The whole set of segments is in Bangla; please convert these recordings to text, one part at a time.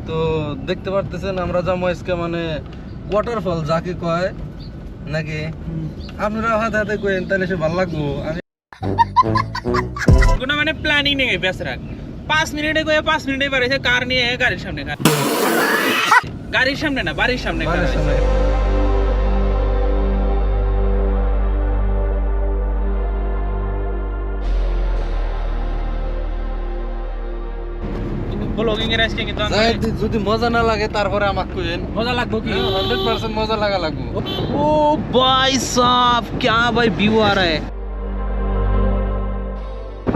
তো দেখতে পারতেছেন আমরা যাবো আজকে মানে ওয়াটারফল যাকে কয় নাকি আপনারা হাতে হাতে কইেন তাহলে সে ভালো লাগবো। আমি কোনো মানে প্ল্যানিং নেই বেসরাক 5 মিনিটে কয়ে 5 মিনিটে বাড়িছে কার নিয়ে গাড়ির সামনে গাড়ির সামনে না বাড়ির সামনে ব্লগিং এর আজকে কিন্তু যদি মজা না লাগে তারপরে আমাকে কইেন মজা লাগবে কি 100% মজা লাগা লাগবে। ओ भाई साहब क्या भाई व्यू आ रहा है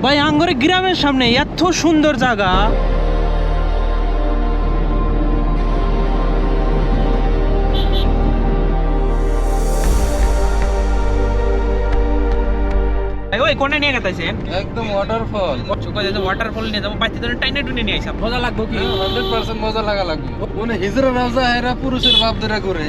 ভাই আঙ্গরে গ্রামের সামনে এত সুন্দর জায়গা। ওই কোনে নিয়ে গেছেন একদম ওয়াটারফল চোখা যেতে ওয়াটারফল নিয়ে যাবো বাচ্চা ধরে টাইনে টুনে নিয়ে আইসা মজা লাগবে কি 100% মজা লাগা লাগবে। কোনে হিজরা রাজা এরা পুরুষের বাপ ধরে করে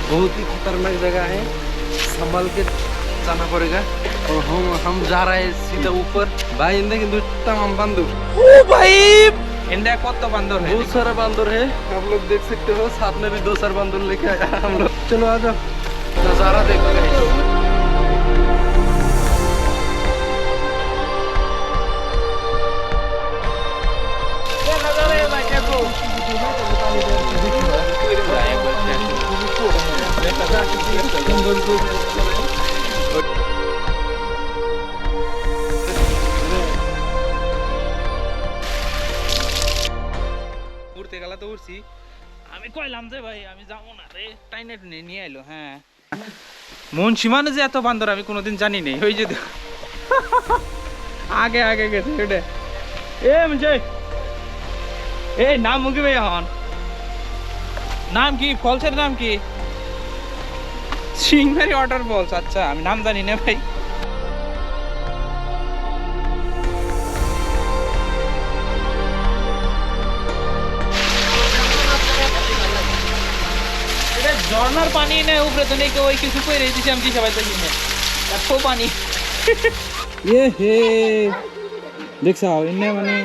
बहुत ही खतरनाक जगह है, संभल के जाना पड़ेगा। और हम जा रहे हैं सीधा ऊपर। भाई इंदे किंतु तमाम बंदर ओ भाई इंदे कत बंदर है बहुत सारा बंदर है आप लोग देख सकते हो। साथ में भी 2 सारा बंदर लेके आया हम लोग। चलो आ जाओ नजारा देखो উড়তে গেলা তো উড়ছি আমি কইলাম যে ভাই আমি যাবো না রে টাইনে টুনে নিয়ে আইলো। হ্যাঁ মন সীমানে যে এত বান্দর আমি কোনোদিন জানি নাই। ওই যে আগে আগে গেছে ওটা এ মঞ্জে এ নাম মুখে ভাই হন নাম কি ফলসের নাম কি সিংহারি ওয়াটার ফলস। আচ্ছা আমি নাম জানি না ভাই। ঝর্ণার পানি না উপরে তো নেই ওই কিছু করে দিয়েছি আমি সবাই তো কিনে এত পানি এ হে দেখছাও এনে মানে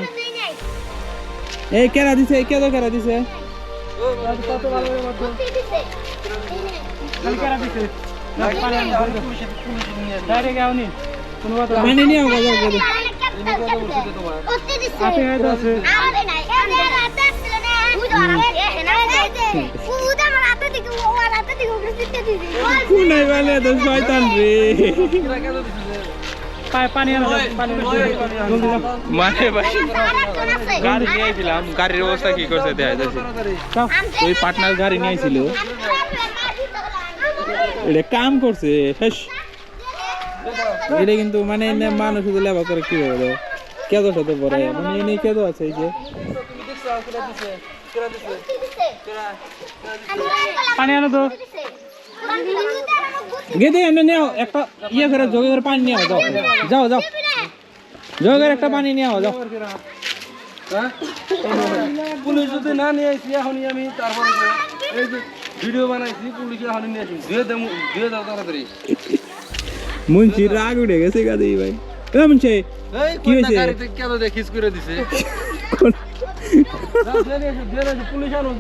এই কেরা দিছে এই কেরা দিছে কত ভালো করে মত কাল কেরা দিছে ডাইরেক্ট আউনি কোন কথা পানি নিয়ে আও যাও যাও ওতে দিছে আছে আছে আমাদের নাই এদের রাতে ছিল না বুঝো আর না বুঝো আমার রাতে দিকে ও রাতে দিকে উপরে দিতে দিছে কোন নাই বলে তো শয়তান রে পানি আনো পানি মানে ভাই গাড়ি নিয়ে আইছিলাম গাড়ির অবস্থা কি করছে দেখা যাচ্ছে। ওই পার্টনার গাড়ি নিয়ে আইছিল এটা কাম করছে শেষ এটা কিন্তু মানে এনে মানুষ শুধু লেবা করে কি হবে কেদো সাথে পরে মানে এনে কেদো আছে এই যে পানি আনো তো গেদে এনে নিও একটা ইয়ে করে জগে করে পানি নিয়ে যাও যাও যাও জগের একটা পানি নিয়ে যাও। পুলিশ যদি না নিয়ে আসি এখন আমি তারপরে এই যে ভিডিও বানাইছি পুলিশ এখন নিয়ে আসি ধুয়ে দাও তাড়াতাড়ি। মুন্সি রাগ উঠে গেছে গাদি ভাই এ মুন্সি কি হইছে গাড়িতে কেন দেখিস করে দিছে পুলিশ আনো